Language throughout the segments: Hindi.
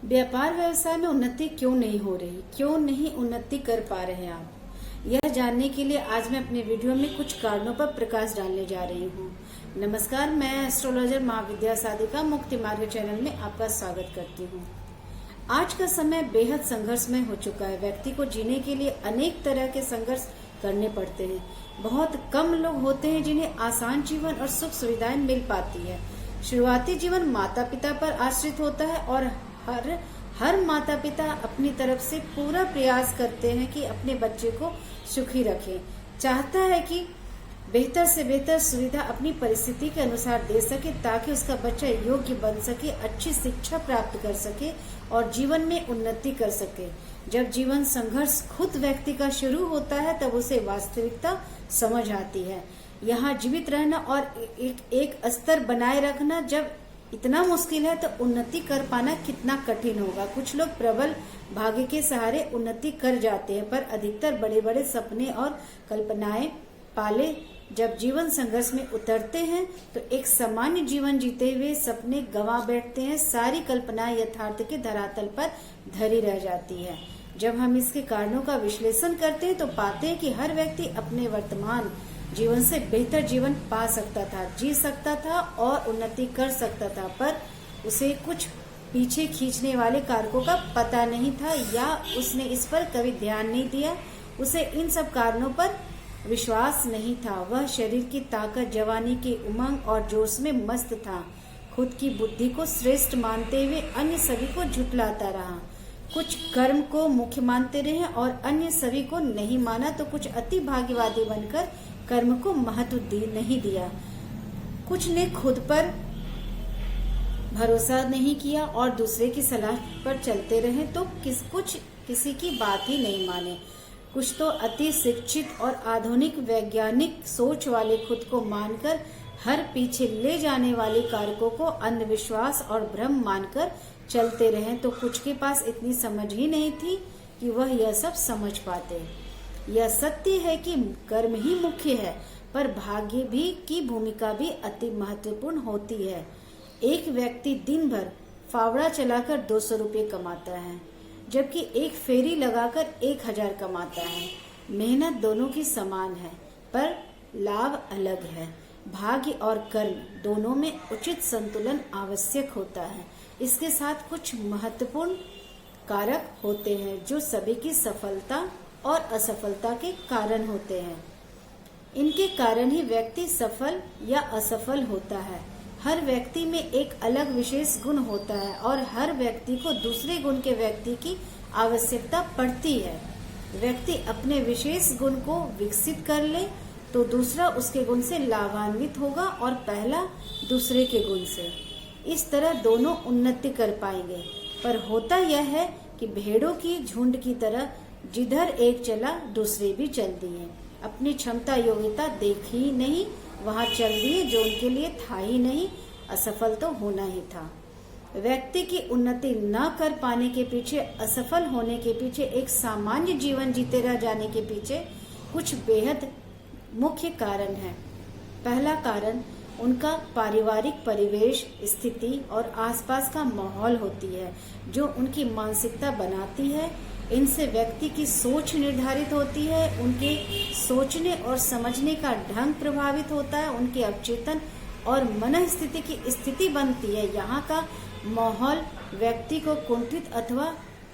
व्यापार व्यवसाय में उन्नति क्यों नहीं हो रही, क्यों नहीं उन्नति कर पा रहे हैं आप? यह जानने के लिए आज मैं अपने वीडियो में कुछ कारणों पर प्रकाश डालने जा रही हूँ। नमस्कार, मैं एस्ट्रोलॉजर महाविद्या साधिका मुक्ति मार्ग चैनल में आपका स्वागत करती हूँ। आज का समय बेहद संघर्षमय हो चुका है। व्यक्ति को जीने के लिए अनेक तरह के संघर्ष करने पड़ते हैं। बहुत कम लोग होते हैं जिन्हें आसान जीवन और सुख सुविधाएं मिल पाती है। शुरुआती जीवन माता पिता पर आश्रित होता है और हर माता पिता अपनी तरफ से पूरा प्रयास करते हैं कि अपने बच्चे को सुखी रखें। चाहता है कि बेहतर से बेहतर सुविधा अपनी परिस्थिति के अनुसार दे सके ताकि उसका बच्चा योग्य बन सके, अच्छी शिक्षा प्राप्त कर सके और जीवन में उन्नति कर सके। जब जीवन संघर्ष खुद व्यक्ति का शुरू होता है तब उसे वास्तविकता समझ आती है। यहाँ जीवित रहना और एक स्तर बनाए रखना जब इतना मुश्किल है तो उन्नति कर पाना कितना कठिन होगा। कुछ लोग प्रबल भाग्य के सहारे उन्नति कर जाते हैं, पर अधिकतर बड़े बड़े सपने और कल्पनाएं पाले जब जीवन संघर्ष में उतरते हैं तो एक सामान्य जीवन जीते हुए सपने गंवा बैठते हैं। सारी कल्पनाएं यथार्थ के धरातल पर धरी रह जाती है। जब हम इसके कारणों का विश्लेषण करते हैं तो पाते हैं कि हर व्यक्ति अपने वर्तमान जीवन से बेहतर जीवन पा सकता था, जी सकता था और उन्नति कर सकता था, पर उसे कुछ पीछे खींचने वाले कारकों का पता नहीं था या उसने इस पर कभी ध्यान नहीं दिया। उसे इन सब कारणों पर विश्वास नहीं था। वह शरीर की ताकत, जवानी के उमंग और जोश में मस्त था। खुद की बुद्धि को श्रेष्ठ मानते हुए अन्य सभी को झुठलाता रहा। कुछ कर्म को मुख्य मानते रहे और अन्य सभी को नहीं माना, तो कुछ अति भाग्यवादी बनकर कर्म को महत्व नहीं दिया। कुछ ने खुद पर भरोसा नहीं किया और दूसरे की सलाह पर चलते रहे, तो कुछ किसी की बात ही नहीं माने। कुछ तो अति शिक्षित और आधुनिक वैज्ञानिक सोच वाले खुद को मानकर हर पीछे ले जाने वाले कारकों को अंधविश्वास और भ्रम मानकर चलते रहे, तो कुछ के पास इतनी समझ ही नहीं थी कि वह यह सब समझ पाते। यह सत्य है कि कर्म ही मुख्य है, पर भाग्य भी की भूमिका भी अति महत्वपूर्ण होती है। एक व्यक्ति दिन भर फावड़ा चलाकर 200 रुपये कमाता है, जबकि एक फेरी लगाकर 1000 कमाता है। मेहनत दोनों की समान है, पर लाभ अलग है। भाग्य और कर्म दोनों में उचित संतुलन आवश्यक होता है। इसके साथ कुछ महत्वपूर्ण कारक होते हैं जो सभी की सफलता और असफलता के कारण होते हैं। इनके कारण ही व्यक्ति सफल या असफल होता है। हर व्यक्ति में एक अलग विशेष गुण होता है और हर व्यक्ति को दूसरे गुण के व्यक्ति की आवश्यकता पड़ती है। व्यक्ति अपने विशेष गुण को विकसित कर ले तो दूसरा उसके गुण से लाभान्वित होगा और पहला दूसरे के गुण से। इस तरह दोनों उन्नति कर पाएंगे। पर होता यह है कि भेड़ों की झुंड की तरह जिधर एक चला दूसरे भी चल दिए। अपनी क्षमता योग्यता देखी नहीं, वहां चल दिए जो उनके लिए था ही नहीं। असफल तो होना ही था। व्यक्ति की उन्नति न कर पाने के पीछे, असफल होने के पीछे, एक सामान्य जीवन जीते रह जाने के पीछे कुछ बेहद मुख्य कारण है। पहला कारण उनका पारिवारिक परिवेश, स्थिति और आसपास का माहौल होती है जो उनकी मानसिकता बनाती है। इनसे व्यक्ति की सोच निर्धारित होती है। उनके सोचने और समझने का ढंग प्रभावित होता है। उनके अवचेतन और मन स्थिति की स्थिति बनती है। यहाँ का माहौल व्यक्ति को कुंठित अथवा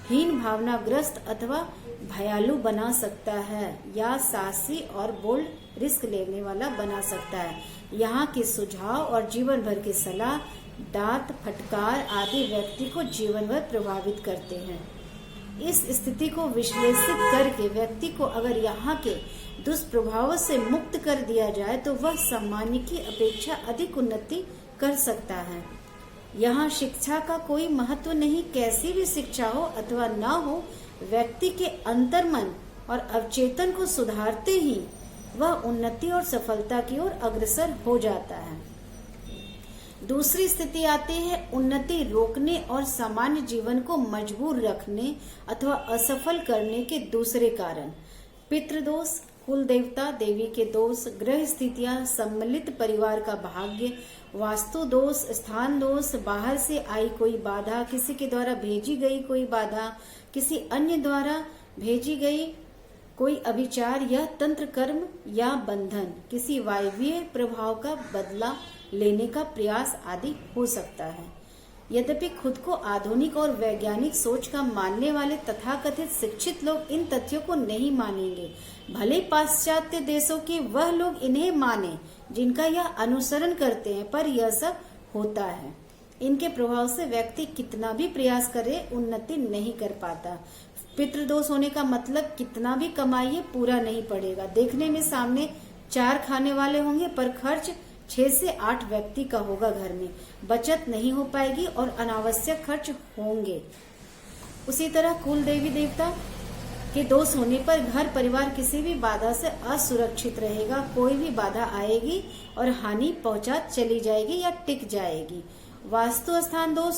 हीन भावनाग्रस्त अथवा भयालु बना सकता है या साहसी और बोल्ड रिस्क लेने वाला बना सकता है। यहाँ के सुझाव और जीवन भर की सलाह, डांट, फटकार आदि व्यक्ति को जीवन भर प्रभावित करते हैं। इस स्थिति को विश्लेषित करके व्यक्ति को अगर यहाँ के दुष्प्रभावों से मुक्त कर दिया जाए तो वह सामान्य की अपेक्षा अधिक उन्नति कर सकता है। यहाँ शिक्षा का कोई महत्व नहीं। कैसी भी शिक्षा हो अथवा न हो, व्यक्ति के अंतर्मन और अवचेतन को सुधारते ही वह उन्नति और सफलता की ओर अग्रसर हो जाता है। दूसरी स्थिति आती है उन्नति रोकने और सामान्य जीवन को मजबूर रखने अथवा असफल करने के दूसरे कारण। पितृदोष, कुल देवता देवी के दोष, ग्रह स्थितियां, सम्मिलित परिवार का भाग्य वास्तु दोष, स्थान दोष, बाहर से आई कोई बाधा, किसी के द्वारा भेजी गई कोई बाधा, किसी अन्य द्वारा भेजी गई कोई अभिचार या तंत्र कर्म या बंधन, किसी वायवीय प्रभाव का बदला लेने का प्रयास आदि हो सकता है। यद्यपि खुद को आधुनिक और वैज्ञानिक सोच का मानने वाले तथाकथित शिक्षित लोग इन तथ्यों को नहीं मानेंगे। भले पाश्चात्य देशों के वह लोग इन्हें माने जिनका यह अनुसरण करते हैं, पर यह सब होता है। इनके प्रभाव से व्यक्ति कितना भी प्रयास करे उन्नति नहीं कर पाता। पितृदोष होने का मतलब कितना भी कमाइए पूरा नहीं पड़ेगा। देखने में सामने 4 खाने वाले होंगे पर खर्च 6 से 8 व्यक्ति का होगा। घर में बचत नहीं हो पाएगी और अनावश्यक खर्च होंगे। उसी तरह कुल देवी देवता के दोष होने पर घर परिवार किसी भी बाधा से असुरक्षित रहेगा। कोई भी बाधा आएगी और हानि पहुंचा चली जाएगी या टिक जाएगी। वास्तु स्थान दोष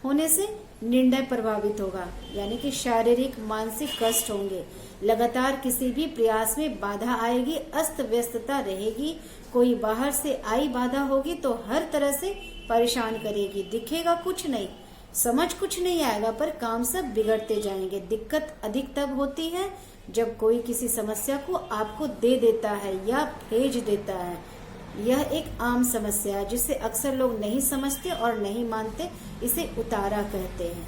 होने से निर्णय प्रभावित होगा, यानी कि शारीरिक मानसिक कष्ट होंगे। लगातार किसी भी प्रयास में बाधा आएगी, अस्त व्यस्तता रहेगी। कोई बाहर से आई बाधा होगी तो हर तरह से परेशान करेगी। दिखेगा कुछ नहीं, समझ कुछ नहीं आएगा, पर काम सब बिगड़ते जाएंगे। दिक्कत अधिक तब होती है जब कोई किसी समस्या को आपको दे देता है या भेज देता है। यह एक आम समस्या है जिसे अक्सर लोग नहीं समझते और नहीं मानते। इसे उतारा कहते हैं।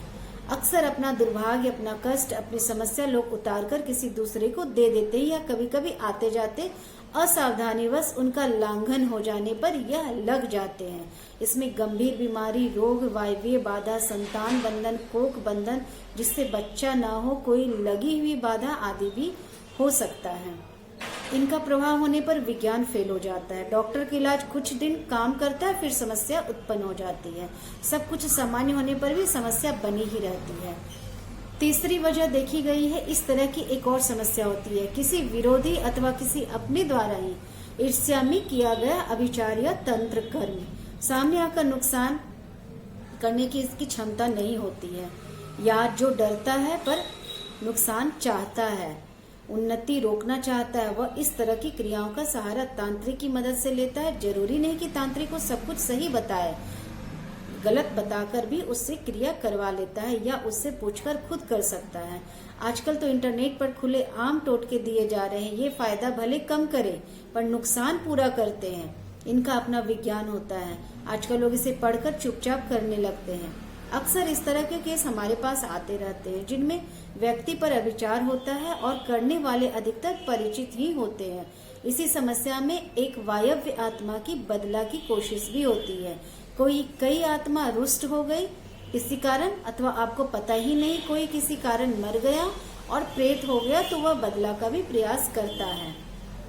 अक्सर अपना दुर्भाग्य, अपना कष्ट, अपनी समस्या लोग उतार कर किसी दूसरे को दे देते हैं या कभी कभी आते जाते असावधानीवश उनका लांघन हो जाने पर यह लग जाते हैं। इसमें गंभीर बीमारी, रोग, वायवीय बाधा, संतान बंधन, कोख बंधन जिससे बच्चा ना हो, कोई लगी हुई बाधा आदि भी हो सकता है। इनका प्रभाव होने पर विज्ञान फेल हो जाता है। डॉक्टर का इलाज कुछ दिन काम करता है, फिर समस्या उत्पन्न हो जाती है। सब कुछ सामान्य होने पर भी समस्या बनी ही रहती है। तीसरी वजह देखी गई है, इस तरह की एक और समस्या होती है। किसी विरोधी अथवा किसी अपने द्वारा ही ईर्ष्या में किया गया अभिचार या तंत्र कर्म सामने आकर नुकसान करने की इसकी क्षमता नहीं होती है, या जो डरता है पर नुकसान चाहता है, उन्नति रोकना चाहता है, वह इस तरह की क्रियाओं का सहारा तांत्रिक की मदद से लेता है। जरूरी नहीं कि तांत्रिक को सब कुछ सही बताए, गलत बताकर भी उससे क्रिया करवा लेता है या उससे पूछकर खुद कर सकता है। आजकल तो इंटरनेट पर खुले आम टोटके दिए जा रहे हैं। ये फायदा भले कम करे पर नुकसान पूरा करते हैं। इनका अपना विज्ञान होता है। आजकल लोग इसे पढ़कर चुपचाप करने लगते हैं। अक्सर इस तरह के केस हमारे पास आते रहते हैं जिनमें व्यक्ति पर अविचार होता है और करने वाले अधिकतर परिचित ही होते हैं। इसी समस्या में एक वायव्य आत्मा की बदला की कोशिश भी होती है। कई आत्मा रुष्ट हो गई किसी कारण, अथवा आपको पता ही नहीं कोई किसी कारण मर गया और प्रेत हो गया तो वह बदला का भी प्रयास करता है।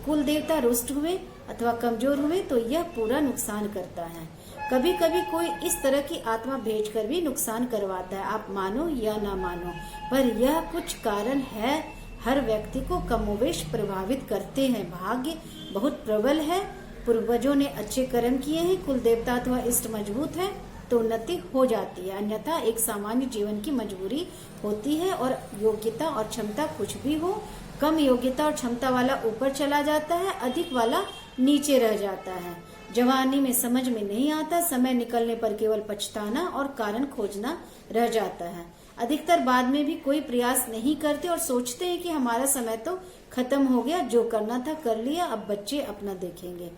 कुल देवता रुष्ट हुए अथवा कमजोर हुए तो यह पूरा नुकसान करता है। कभी कभी कोई इस तरह की आत्मा भेजकर भी नुकसान करवाता है। आप मानो या ना मानो, पर यह कुछ कारण है, हर व्यक्ति को कमोवेश प्रभावित करते हैं। भाग्य बहुत प्रबल है, पूर्वजों ने अच्छे कर्म किए हैं, कुल देवता अथवा इष्ट मजबूत है तो उन्नति हो जाती है। अन्यथा एक सामान्य जीवन की मजबूरी होती है और योग्यता और क्षमता कुछ भी हो, कम योग्यता और क्षमता वाला ऊपर चला जाता है, अधिक वाला नीचे रह जाता है। जवानी में समझ में नहीं आता, समय निकलने पर केवल पछताना और कारण खोजना रह जाता है। अधिकतर बाद में भी कोई प्रयास नहीं करते और सोचते हैं कि हमारा समय तो खत्म हो गया, जो करना था कर लिया, अब बच्चे अपना देखेंगे।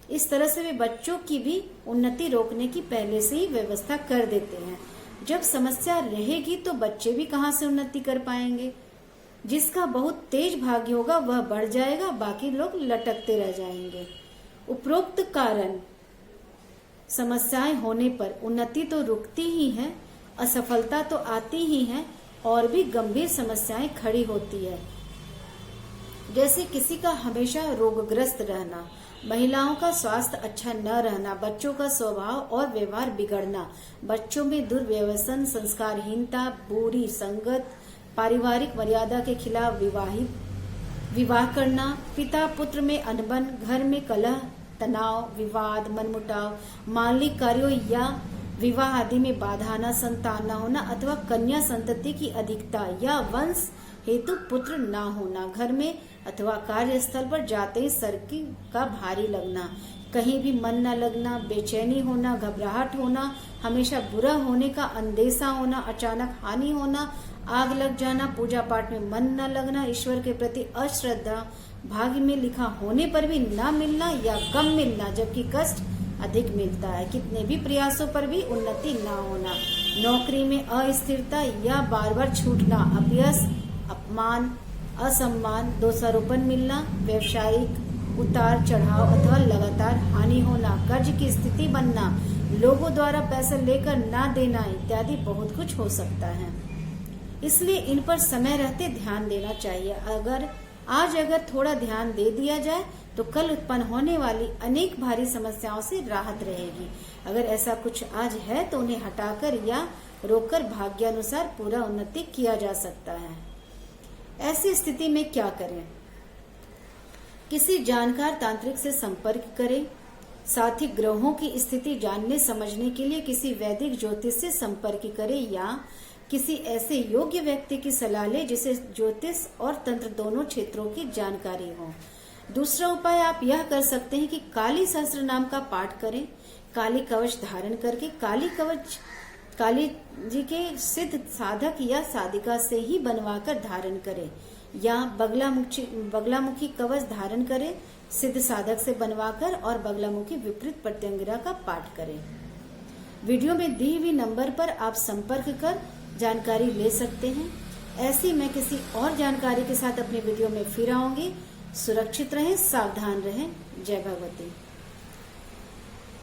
इस तरह से वे बच्चों की भी उन्नति रोकने की पहले से ही व्यवस्था कर देते हैं। जब समस्या रहेगी तो बच्चे भी कहाँ से उन्नति कर पाएंगे। जिसका बहुत तेज भाग्य होगा वह बढ़ जाएगा, बाकी लोग लटकते रह जाएंगे। उपरोक्त कारण समस्याएं होने पर उन्नति तो रुकती ही है, असफलता तो आती ही है और भी गंभीर समस्याएं खड़ी होती है। जैसे किसी का हमेशा रोगग्रस्त रहना, महिलाओं का स्वास्थ्य अच्छा न रहना, बच्चों का स्वभाव और व्यवहार बिगड़ना, बच्चों में दुर्व्यसन, संस्कारहीनता, बुरी संगत, पारिवारिक मर्यादा के खिलाफ विवाह करना, पिता पुत्र में अनबन, घर में कलह, तनाव, विवाद, मनमुटाव, मांगलिक कार्यों या विवाह आदि में बाधा न, संतान न होना अथवा कन्या संतति की अधिकता या वंश हेतु पुत्र न होना, घर में अथवा कार्यस्थल पर जाते ही सर का भारी लगना, कहीं भी मन न लगना, बेचैनी होना, घबराहट होना, हमेशा बुरा होने का अंदेशा होना, अचानक हानि होना, आग लग जाना, पूजा पाठ में मन न लगना, ईश्वर के प्रति अश्रद्धा, भाग्य में लिखा होने पर भी न मिलना या कम मिलना जबकि कष्ट अधिक मिलता है, कितने भी प्रयासों पर भी उन्नति न होना, नौकरी में अस्थिरता या बार बार छूटना, अपयश, अपमान, असम्मान, दोषारोपण मिलना, व्यवसायिक उतार चढ़ाव अथवा लगातार हानि होना, कर्ज की स्थिति बनना, लोगों द्वारा पैसा लेकर ना देना इत्यादि बहुत कुछ हो सकता है। इसलिए इन पर समय रहते ध्यान देना चाहिए। अगर थोड़ा ध्यान दे दिया जाए तो कल उत्पन्न होने वाली अनेक भारी समस्याओं से राहत रहेगी। अगर ऐसा कुछ आज है तो उन्हें हटाकर या रोककर भाग्यानुसार पूरा उन्नति किया जा सकता है। ऐसी स्थिति में क्या करें? किसी जानकार तांत्रिक से संपर्क करें। साथ ही ग्रहों की स्थिति जानने समझने के लिए किसी वैदिक ज्योतिष से संपर्क करें या किसी ऐसे योग्य व्यक्ति की सलाह ले जिसे ज्योतिष और तंत्र दोनों क्षेत्रों की जानकारी हो। दूसरा उपाय आप यह कर सकते हैं कि काली सहस्त्र नाम का पाठ करें। काली कवच धारण करके काली जी के सिद्ध साधक या साधिका से ही बनवाकर धारण करें या बगलामुखी कवच धारण करें, सिद्ध साधक से बनवाकर, और बगलामुखी विपरीत प्रत्यंगिरा का पाठ करें। वीडियो में दी हुई नंबर पर आप संपर्क कर जानकारी ले सकते हैं। ऐसी मैं किसी और जानकारी के साथ अपने वीडियो में फिर आऊंगी। सुरक्षित रहें, सावधान रहें। जय भगवती।